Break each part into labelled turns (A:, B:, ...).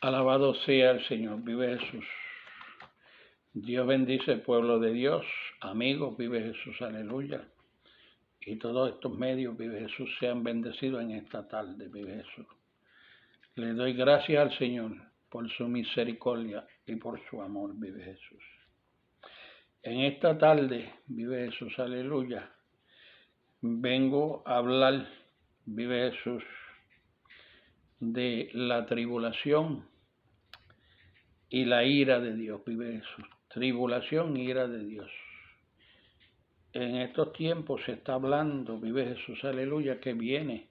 A: Alabado sea el Señor, vive Jesús. Dios bendice el pueblo de Dios. Amigos, vive Jesús, aleluya. Y todos estos medios, vive Jesús, sean bendecidos en esta tarde, vive Jesús. Le doy gracias al Señor por su misericordia y por su amor, vive Jesús. En esta tarde, vive Jesús, aleluya, vengo a hablar, vive Jesús, de la tribulación y la ira de Dios, vive Jesús. Tribulación y ira de Dios. En estos tiempos se está hablando, vive Jesús, aleluya, que viene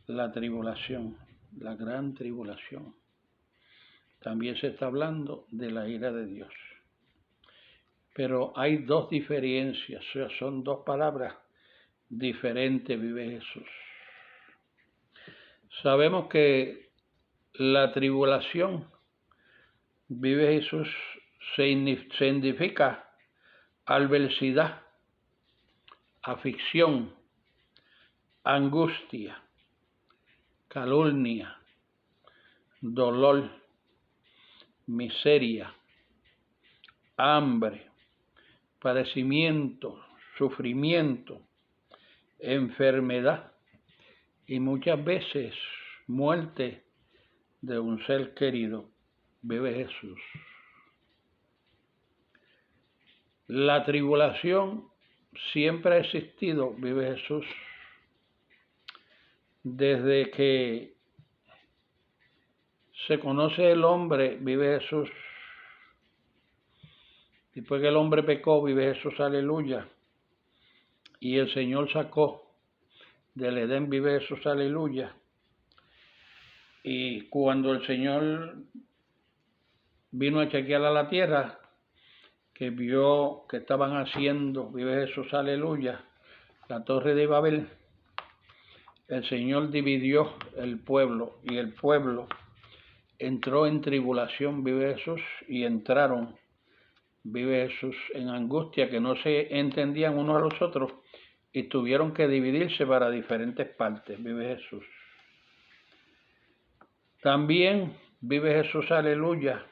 A: la tribulación, la gran tribulación. También se está hablando de la ira de Dios. Pero hay dos diferencias, o sea, son dos palabras diferentes, vive Jesús. Sabemos que la tribulación, vive Jesús, significa adversidad, aflicción, angustia, calumnia, dolor, miseria, hambre, padecimiento, sufrimiento, enfermedad y muchas veces muerte de un ser querido, vive Jesús. La tribulación siempre ha existido, vive Jesús, desde que se conoce el hombre, vive Jesús. Después que el hombre pecó, vive Jesús, aleluya. Y el Señor sacó del Edén, vive Jesús, aleluya. Y cuando el Señor vino a chequear a la tierra, que vio que estaban haciendo, vive Jesús, aleluya, la torre de Babel, el Señor dividió el pueblo y el pueblo entró en tribulación, vive Jesús, y entraron, vive Jesús, en angustia, que no se entendían unos a los otros y tuvieron que dividirse para diferentes partes, vive Jesús. También, vive Jesús, aleluya,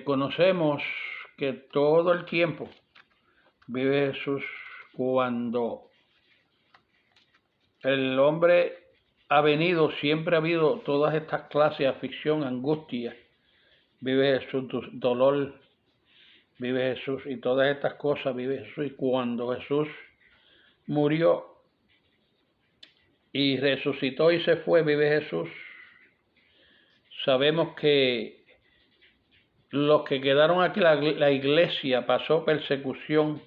A: conocemos que todo el tiempo, vive Jesús, cuando el hombre ha venido, siempre ha habido todas estas clases de aflicción, angustia, vive Jesús, dolor, vive Jesús, y todas estas cosas, vive Jesús. Y cuando Jesús murió y resucitó y se fue, vive Jesús, sabemos que los que quedaron aquí, la iglesia, pasó persecución,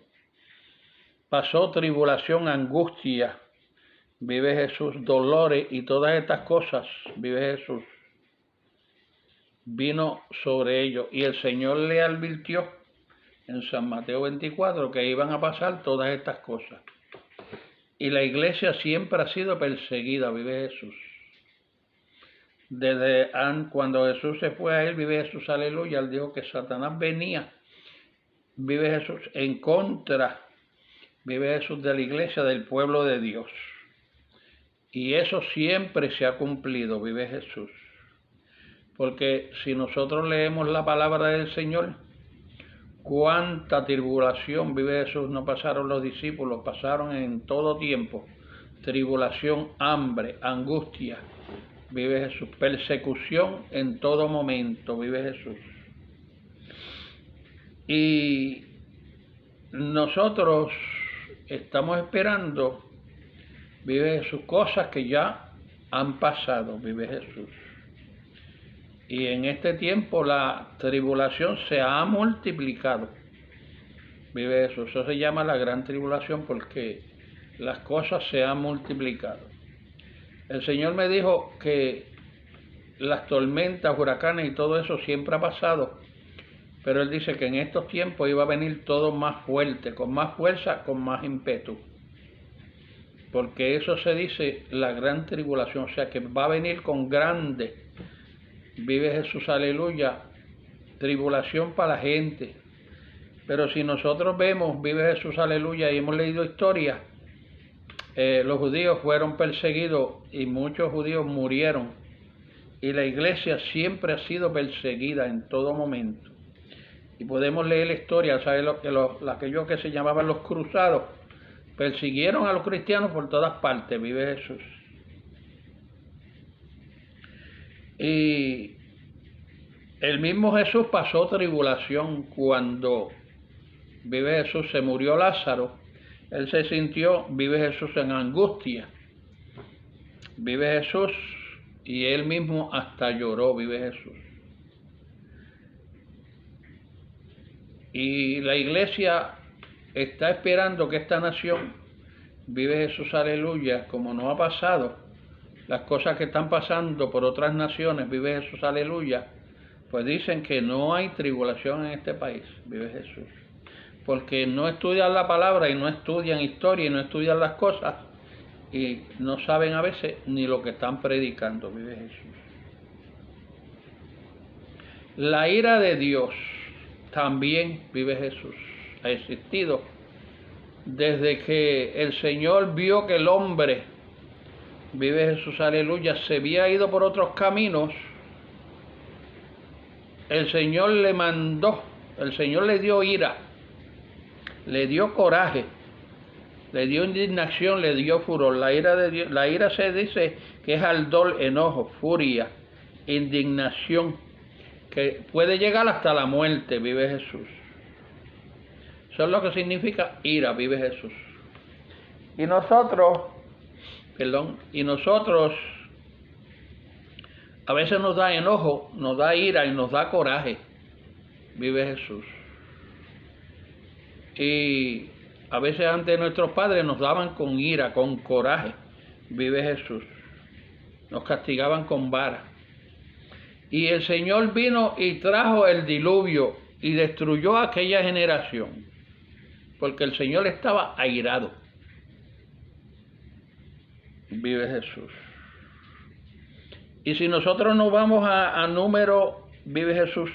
A: pasó tribulación, angustia, vive Jesús, dolores y todas estas cosas, vive Jesús, vino sobre ellos. Y el Señor le advirtió en San Mateo 24 que iban a pasar todas estas cosas. Y la iglesia siempre ha sido perseguida, vive Jesús. Desde cuando Jesús se fue a él, vive Jesús, aleluya, él dijo que Satanás venía, vive Jesús, en contra, vive Jesús, de la iglesia, del pueblo de Dios. Y eso siempre se ha cumplido, vive Jesús. Porque si nosotros leemos la palabra del Señor, cuánta tribulación, vive Jesús, no pasaron los discípulos, pasaron en todo tiempo. Tribulación, hambre, angustia, vive Jesús, persecución en todo momento, vive Jesús. Y nosotros estamos esperando, vive Jesús, cosas que ya han pasado, vive Jesús. Y en este tiempo la tribulación se ha multiplicado, vive Jesús. Eso se llama la gran tribulación porque las cosas se han multiplicado. El Señor me dijo que las tormentas, huracanes y todo eso siempre ha pasado, pero Él dice que en estos tiempos iba a venir todo más fuerte, con más fuerza, con más ímpetu. Porque eso se dice la gran tribulación, o sea que va a venir con grande, vive Jesús, aleluya, tribulación para la gente. Pero si nosotros vemos, vive Jesús, aleluya, y hemos leído historias, los judíos fueron perseguidos y muchos judíos murieron y la iglesia siempre ha sido perseguida en todo momento. Y podemos leer la historia, ¿sabes? Aquellos que se llamaban los cruzados persiguieron a los cristianos por todas partes, vive Jesús. Y el mismo Jesús pasó tribulación cuando, vive Jesús, se murió Lázaro. Él se sintió, vive Jesús, en angustia. Vive Jesús, y él mismo hasta lloró, vive Jesús. Y la iglesia está esperando que esta nación, vive Jesús, aleluya, como no ha pasado las cosas que están pasando por otras naciones, vive Jesús, aleluya, pues dicen que no hay tribulación en este país, vive Jesús, porque no estudian la palabra y no estudian historia y no estudian las cosas y no saben a veces ni lo que están predicando, vive Jesús. La ira de Dios también, vive Jesús, ha existido desde que el Señor vio que el hombre, vive Jesús, aleluya, se había ido por otros caminos. El Señor le mandó, el Señor le dio ira, le dio coraje, le dio indignación, le dio furor. La ira de Dios, la ira se dice que es ardor, enojo, furia, indignación, que puede llegar hasta la muerte, vive Jesús. Eso es lo que significa ira, vive Jesús. Y nosotros a veces nos da enojo, nos da ira y nos da coraje, vive Jesús. Y a veces antes nuestros padres nos daban con ira, con coraje, vive Jesús. Nos castigaban con vara. Y el Señor vino y trajo el diluvio y destruyó a aquella generación, porque el Señor estaba airado. Vive Jesús. Y si nosotros nos vamos a Número, vive Jesús,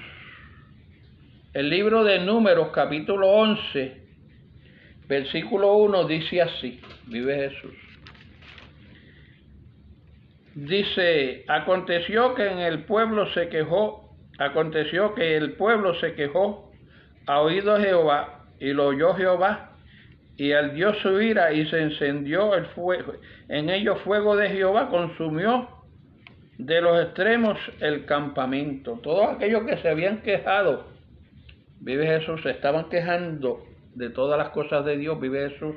A: el libro de Números, capítulo 11, versículo 1, dice así, vive Jesús. Dice, aconteció que el pueblo se quejó a oído Jehová, y lo oyó Jehová, y ardió su ira, y se encendió el fuego. En ellos fuego de Jehová consumió de los extremos el campamento. Todos aquellos que se habían quejado, vive Jesús, se estaban quejando de todas las cosas de Dios, vive Jesús.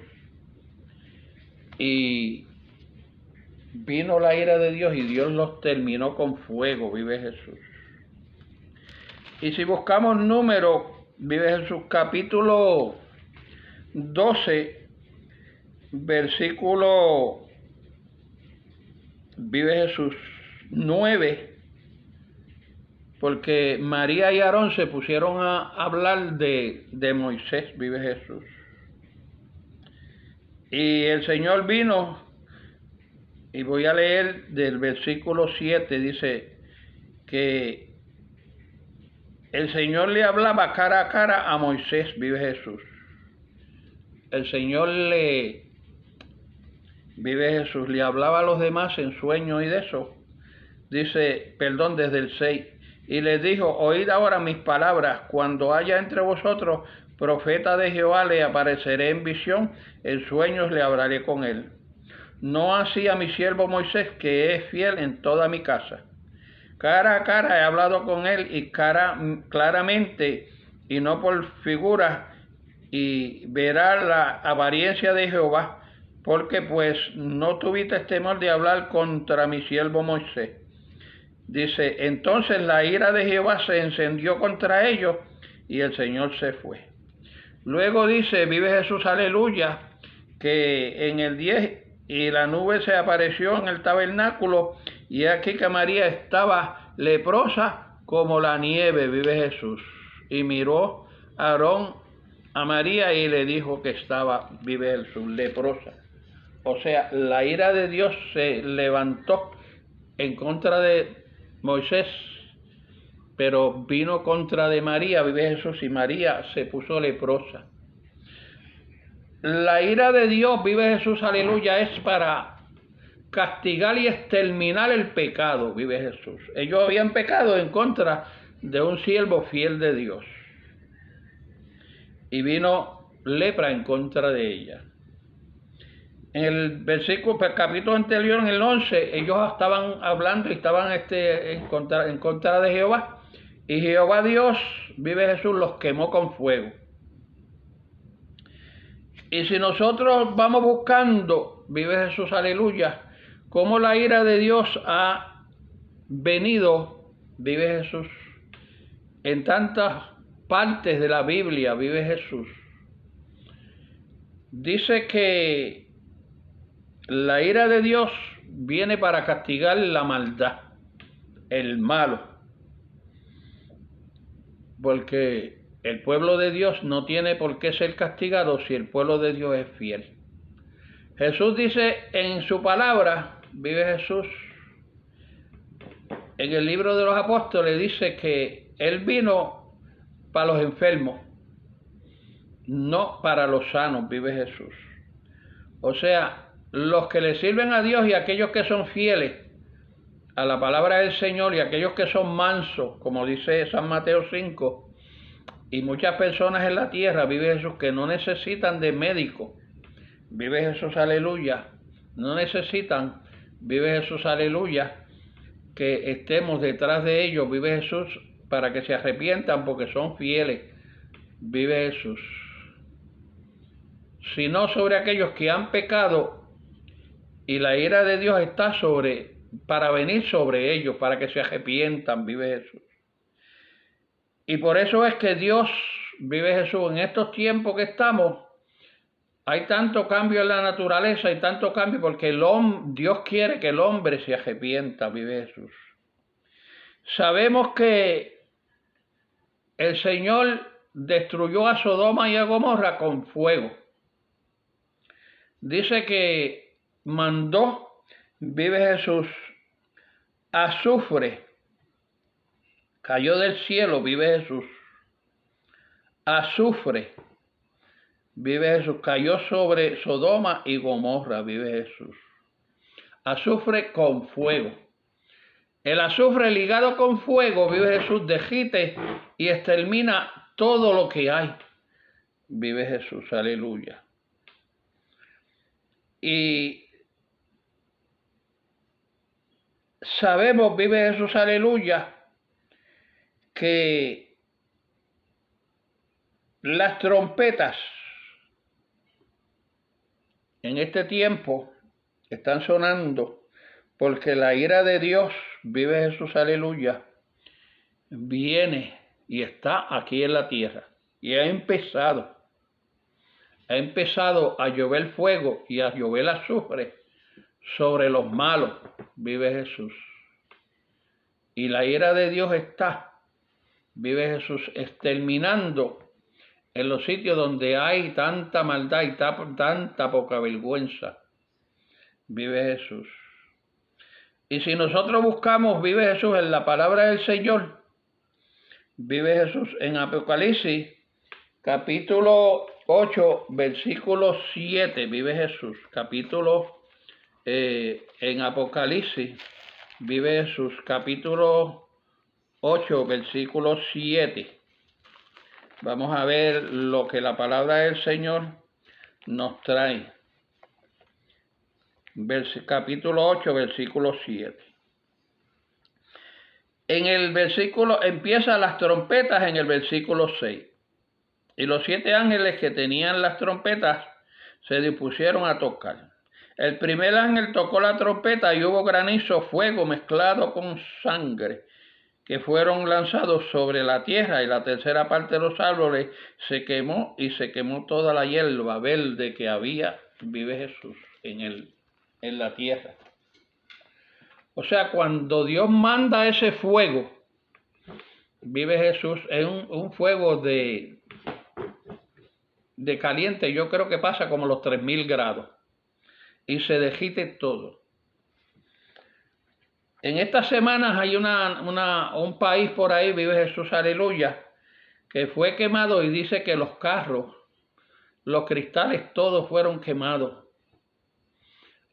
A: Y vino la ira de Dios y Dios los terminó con fuego, vive Jesús. Y si buscamos Números, vive Jesús, capítulo 12, versículo, vive Jesús, 9, porque María y Aarón se pusieron a hablar de Moisés, vive Jesús. Y el Señor vino, y voy a leer del versículo 7, dice que el Señor le hablaba cara a cara a Moisés, vive Jesús. El Señor vive Jesús, le hablaba a los demás en sueños y de eso. Dice, desde el 6, y les dijo, oíd ahora mis palabras, cuando haya entre vosotros profeta de Jehová, le apareceré en visión, en sueños le hablaré con él. No así a mi siervo Moisés, que es fiel en toda mi casa. Cara a cara he hablado con él, y claramente, y no por figuras, y verá la apariencia de Jehová, porque pues no tuviste temor de hablar contra mi siervo Moisés. Dice, entonces la ira de Jehová se encendió contra ellos, y el Señor se fue. Luego dice, vive Jesús, aleluya, que en el 10, y la nube se apareció en el tabernáculo, y aquí que María estaba leprosa como la nieve, vive Jesús. Y miró Aarón a María y le dijo que estaba, vive Jesús, leprosa. O sea, la ira de Dios se levantó en contra de Moisés, pero vino contra de María, vive Jesús, y María se puso leprosa. La ira de Dios, vive Jesús, aleluya, es para castigar y exterminar el pecado, vive Jesús. Ellos habían pecado en contra de un siervo fiel de Dios. Y vino lepra en contra de ella. En el capítulo anterior, en el 11, ellos estaban hablando y estaban en contra de Jehová. Y Jehová Dios, vive Jesús, los quemó con fuego. Y si nosotros vamos buscando, vive Jesús, aleluya, cómo la ira de Dios ha venido, vive Jesús, en tantas partes de la Biblia, vive Jesús. Dice que la ira de Dios viene para castigar la maldad, el malo. Porque el pueblo de Dios no tiene por qué ser castigado si el pueblo de Dios es fiel. Jesús dice en su palabra, vive Jesús, en el libro de los apóstoles, dice que Él vino para los enfermos, no para los sanos, vive Jesús. O sea, los que le sirven a Dios y aquellos que son fieles a la palabra del Señor y aquellos que son mansos, como dice San Mateo 5, y muchas personas en la tierra, vive Jesús, que no necesitan de médico, vive Jesús, aleluya, no necesitan, vive Jesús, aleluya, que estemos detrás de ellos, vive Jesús, para que se arrepientan porque son fieles, vive Jesús. Sino sobre aquellos que han pecado y la ira de Dios está para venir sobre ellos, para que se arrepientan, vive Jesús. Y por eso es que Dios, vive Jesús, en estos tiempos que estamos, hay tanto cambio en la naturaleza, hay tanto cambio porque Dios quiere que el hombre se arrepienta, vive Jesús. Sabemos que el Señor destruyó a Sodoma y a Gomorra con fuego. Dice que mandó, vive Jesús, azufre, cayó del cielo, vive Jesús, azufre, vive Jesús, cayó sobre Sodoma y Gomorra, vive Jesús, azufre con fuego. El azufre ligado con fuego, vive Jesús, derrite y extermina todo lo que hay, vive Jesús, aleluya. Y sabemos, vive Jesús, aleluya, que las trompetas en este tiempo están sonando porque la ira de Dios, vive Jesús, aleluya, viene y está aquí en la tierra y ha empezado a llover fuego y a llover azufre sobre los malos, vive Jesús. Y la ira de Dios está, vive Jesús, exterminando en los sitios donde hay tanta maldad y tanta poca vergüenza, vive Jesús. Y si nosotros buscamos, vive Jesús, en la palabra del Señor, vive Jesús, en Apocalipsis, capítulo 8, versículo 7, vive Jesús, en Apocalipsis, vive Jesús, capítulo 8, versículo 7. Vamos a ver lo que la palabra del Señor nos trae. Capítulo 8, versículo 7. En el versículo, empieza las trompetas en el versículo 6. Y los 7 ángeles que tenían las trompetas se dispusieron a tocar. El primer ángel tocó la trompeta y hubo granizo, fuego mezclado con sangre, que fueron lanzados sobre la tierra, y la tercera parte de los árboles se quemó, y se quemó toda la hierba verde que había, vive Jesús, en la tierra. O sea, cuando Dios manda ese fuego, vive Jesús, es un fuego de caliente, yo creo que pasa como los 3000 grados, y se derrite todo. En estas semanas hay un país por ahí, vive Jesús, aleluya, que fue quemado, y dice que los carros, los cristales, todos fueron quemados.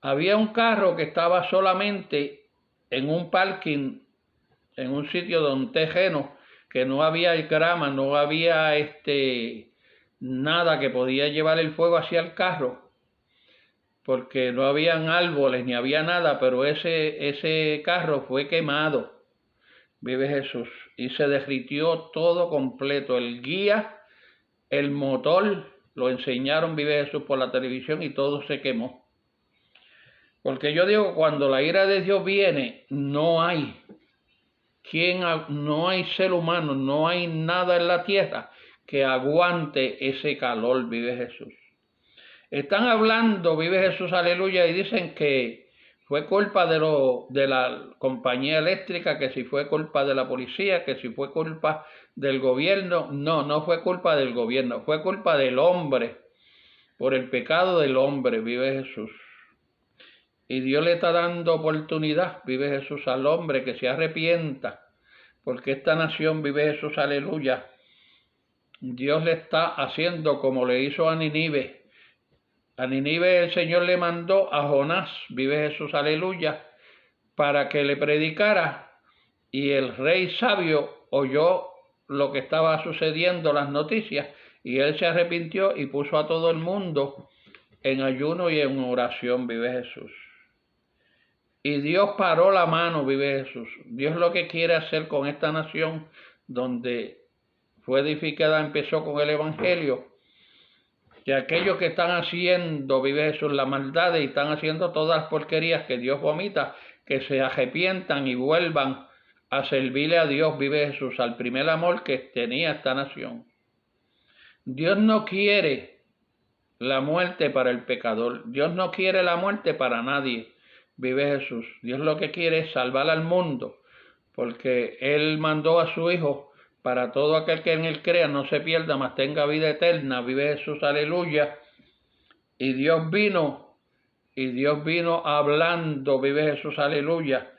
A: había un carro que estaba solamente en un parking, en un sitio donde tejeno, que no había grama, no había nada que podía llevar el fuego hacia el carro, porque no habían árboles ni había nada, pero ese carro fue quemado, vive Jesús, y se derritió todo completo, el guía, el motor, lo enseñaron, vive Jesús, por la televisión y todo se quemó. Porque yo digo, cuando la ira de Dios viene, no hay no hay ser humano, no hay nada en la tierra que aguante ese calor, vive Jesús. Están hablando, vive Jesús, aleluya, y dicen que fue culpa de la compañía eléctrica, que si fue culpa de la policía, que si fue culpa del gobierno. No, no fue culpa del gobierno, fue culpa del hombre, por el pecado del hombre, vive Jesús. Y Dios le está dando oportunidad, vive Jesús, al hombre que se arrepienta, porque esta nación, vive Jesús, aleluya, Dios le está haciendo como le hizo a Nínive. A Nínive el Señor le mandó a Jonás, vive Jesús, aleluya, para que le predicara, y el rey sabio oyó lo que estaba sucediendo, las noticias, y él se arrepintió y puso a todo el mundo en ayuno y en oración, vive Jesús. Y Dios paró la mano, vive Jesús. Dios lo que quiere hacer con esta nación, donde fue edificada, empezó con el Evangelio, que aquellos que están haciendo, vive Jesús, la maldad y están haciendo todas las porquerías que Dios vomita, que se arrepientan y vuelvan a servirle a Dios, vive Jesús, al primer amor que tenía esta nación. Dios no quiere la muerte para el pecador. Dios no quiere la muerte para nadie, vive Jesús. Dios lo que quiere es salvar al mundo, porque Él mandó a su Hijo para todo aquel que en Él crea, no se pierda, mas tenga vida eterna, vive Jesús, aleluya. Y Dios vino hablando, vive Jesús, aleluya.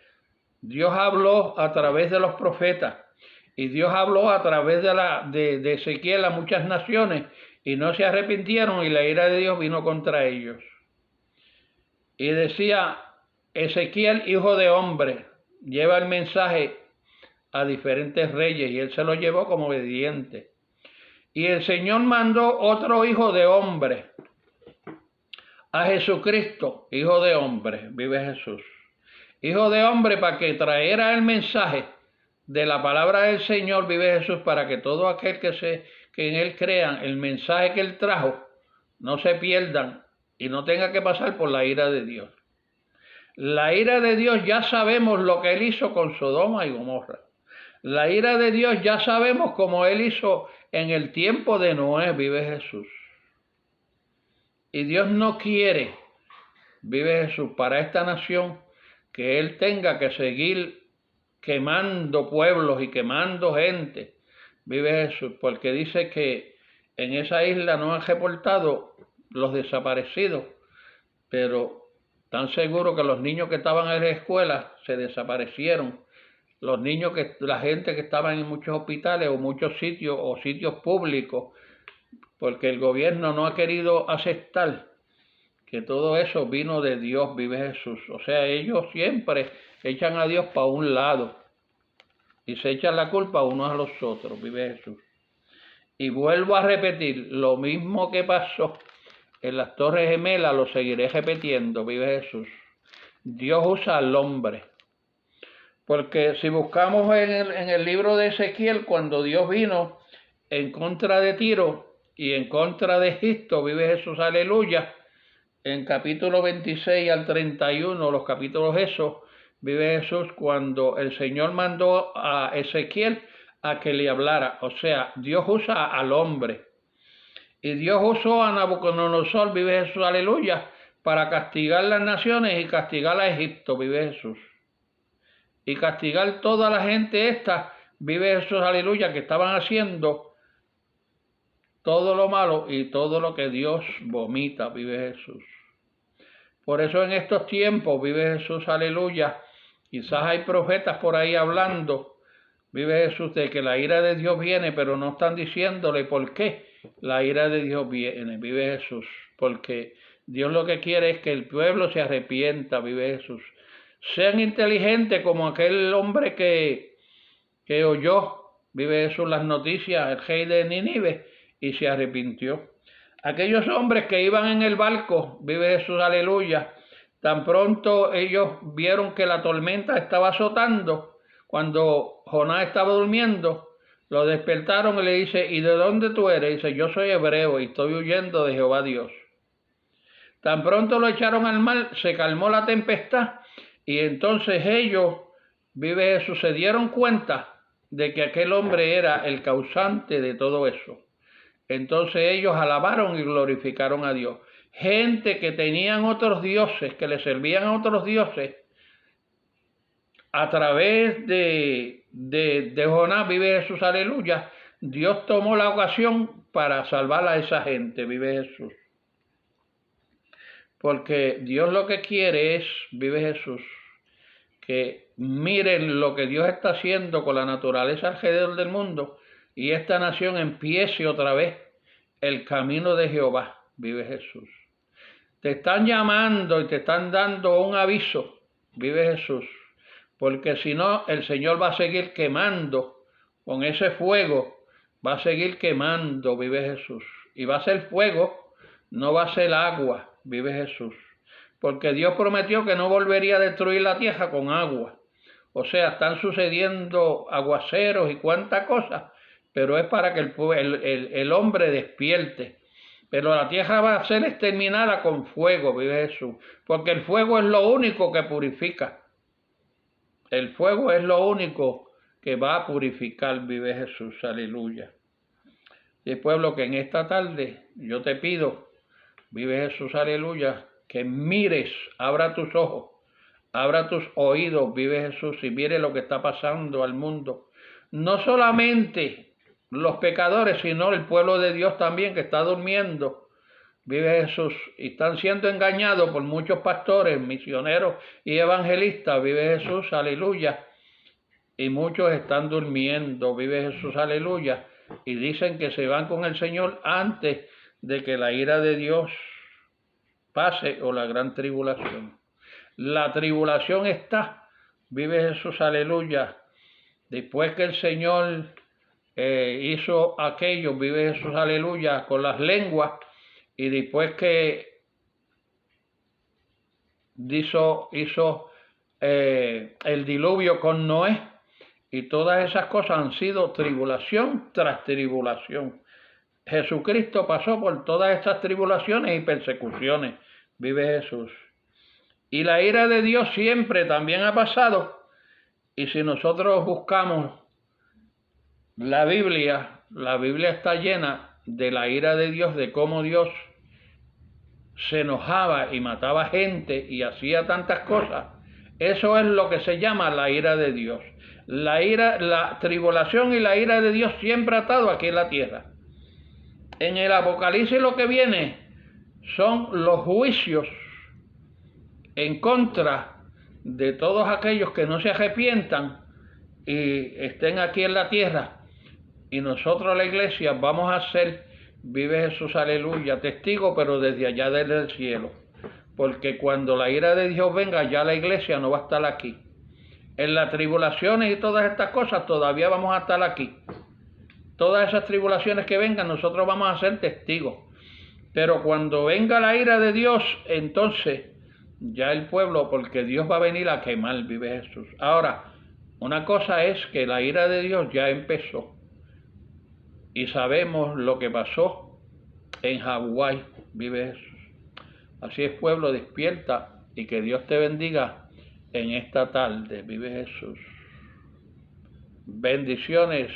A: Dios habló a través de los profetas, y Dios habló a través de Ezequiel a muchas naciones, y no se arrepintieron, y la ira de Dios vino contra ellos. Y decía Ezequiel, hijo de hombre, lleva el mensaje a diferentes reyes, y él se lo llevó como obediente. Y el Señor mandó otro hijo de hombre, a Jesucristo, hijo de hombre, vive Jesús. Hijo de hombre, para que trajera el mensaje de la palabra del Señor, vive Jesús, para que todo aquel que en Él crean, el mensaje que Él trajo, no se pierdan y no tenga que pasar por la ira de Dios. La ira de Dios ya sabemos lo que Él hizo con Sodoma y Gomorra. La ira de Dios ya sabemos como Él hizo en el tiempo de Noé, vive Jesús. Y Dios no quiere, vive Jesús, para esta nación que Él tenga que seguir quemando pueblos y quemando gente, vive Jesús, porque dice que en esa isla no han reportado los desaparecidos, pero tan seguro que los niños que estaban en la escuela se desaparecieron. Los niños, la gente que estaba en muchos hospitales o muchos sitios o sitios públicos, porque el gobierno no ha querido aceptar que todo eso vino de Dios, vive Jesús. O sea, ellos siempre echan a Dios para un lado y se echan la culpa unos a los otros, vive Jesús. Y vuelvo a repetir, lo mismo que pasó en las Torres Gemelas, lo seguiré repitiendo, vive Jesús. Dios usa al hombre. Porque si buscamos en el libro de Ezequiel, cuando Dios vino en contra de Tiro y en contra de Egipto, vive Jesús, aleluya, en capítulo 26 al 31, los capítulos esos, vive Jesús, cuando el Señor mandó a Ezequiel a que le hablara. O sea, Dios usa al hombre. Y Dios usó a Nabucodonosor, vive Jesús, aleluya, para castigar las naciones y castigar a Egipto, vive Jesús. Y castigar toda la gente esta, vive Jesús, aleluya, que estaban haciendo todo lo malo y todo lo que Dios vomita, vive Jesús. Por eso en estos tiempos, vive Jesús, aleluya, quizás hay profetas por ahí hablando, vive Jesús, de que la ira de Dios viene, pero no están diciéndole por qué la ira de Dios viene, vive Jesús, porque Dios lo que quiere es que el pueblo se arrepienta, vive Jesús. Sean inteligentes como aquel hombre que oyó, vive Jesús, las noticias, el rey de Nínive, y se arrepintió. Aquellos hombres que iban en el barco, vive Jesús, aleluya, tan pronto ellos vieron que la tormenta estaba azotando, cuando Jonás estaba durmiendo, lo despertaron y le dice, ¿y de dónde tú eres? Dice, yo soy hebreo y estoy huyendo de Jehová Dios. Tan pronto lo echaron al mar, se calmó la tempestad y entonces ellos, vive Jesús, se dieron cuenta de que aquel hombre era el causante de todo eso. Entonces ellos alabaron y glorificaron a Dios. Gente que tenían otros dioses, que le servían a otros dioses, a través de Jonás, vive Jesús, aleluya, Dios tomó la ocasión para salvar a esa gente, vive Jesús. Porque Dios lo que quiere es, vive Jesús, que miren lo que Dios está haciendo con la naturaleza alrededor del mundo y esta nación empiece otra vez el camino de Jehová, vive Jesús. Te están llamando y te están dando un aviso, vive Jesús, porque si no el Señor va a seguir quemando con ese fuego, va a seguir quemando, vive Jesús, y va a ser fuego, no va a ser agua, vive Jesús, porque Dios prometió que no volvería a destruir la tierra con agua. O sea, están sucediendo aguaceros y cuántas cosas, pero es para que el hombre despierte. Pero la tierra va a ser exterminada con fuego, vive Jesús, porque el fuego es lo único que purifica. El fuego es lo único que va a purificar, vive Jesús, aleluya. Y pueblo, que en esta tarde yo te pido, vive Jesús, aleluya, que mires, abra tus ojos, abra tus oídos, vive Jesús, y mire lo que está pasando al mundo. No solamente los pecadores, sino el pueblo de Dios también, que está durmiendo, vive Jesús, y están siendo engañados por muchos pastores, misioneros y evangelistas, vive Jesús, aleluya, y muchos están durmiendo, vive Jesús, aleluya, y dicen que se van con el Señor antes de que la ira de Dios pase o la gran tribulación. La tribulación está, vive Jesús, aleluya, después que el Señor hizo aquello, vive Jesús, aleluya, con las lenguas, y después que hizo el diluvio con Noé, y todas esas cosas han sido tribulación tras tribulación. Jesucristo pasó por todas estas tribulaciones y persecuciones, vive Jesús. Y la ira de Dios siempre también ha pasado, y si nosotros buscamos la Biblia está llena de la ira de Dios, de cómo Dios se enojaba y mataba gente y hacía tantas cosas. Eso es lo que se llama la ira de Dios. La tribulación y la ira de Dios siempre ha estado aquí en la tierra. En el Apocalipsis lo que viene son los juicios en contra de todos aquellos que no se arrepientan y estén aquí en la tierra. Y nosotros, la iglesia, vamos a ser, vive Jesús, aleluya, testigos, pero desde allá, desde el cielo. Porque cuando la ira de Dios venga, ya la iglesia no va a estar aquí. En las tribulaciones y todas estas cosas todavía vamos a estar aquí. Todas esas tribulaciones que vengan, nosotros vamos a ser testigos. Pero cuando venga la ira de Dios, entonces ya el pueblo, porque Dios va a venir a quemar, vive Jesús. Ahora, una cosa es que la ira de Dios ya empezó. Y sabemos lo que pasó en Hawái, vive Jesús. Así es, pueblo, despierta y que Dios te bendiga en esta tarde, vive Jesús. Bendiciones.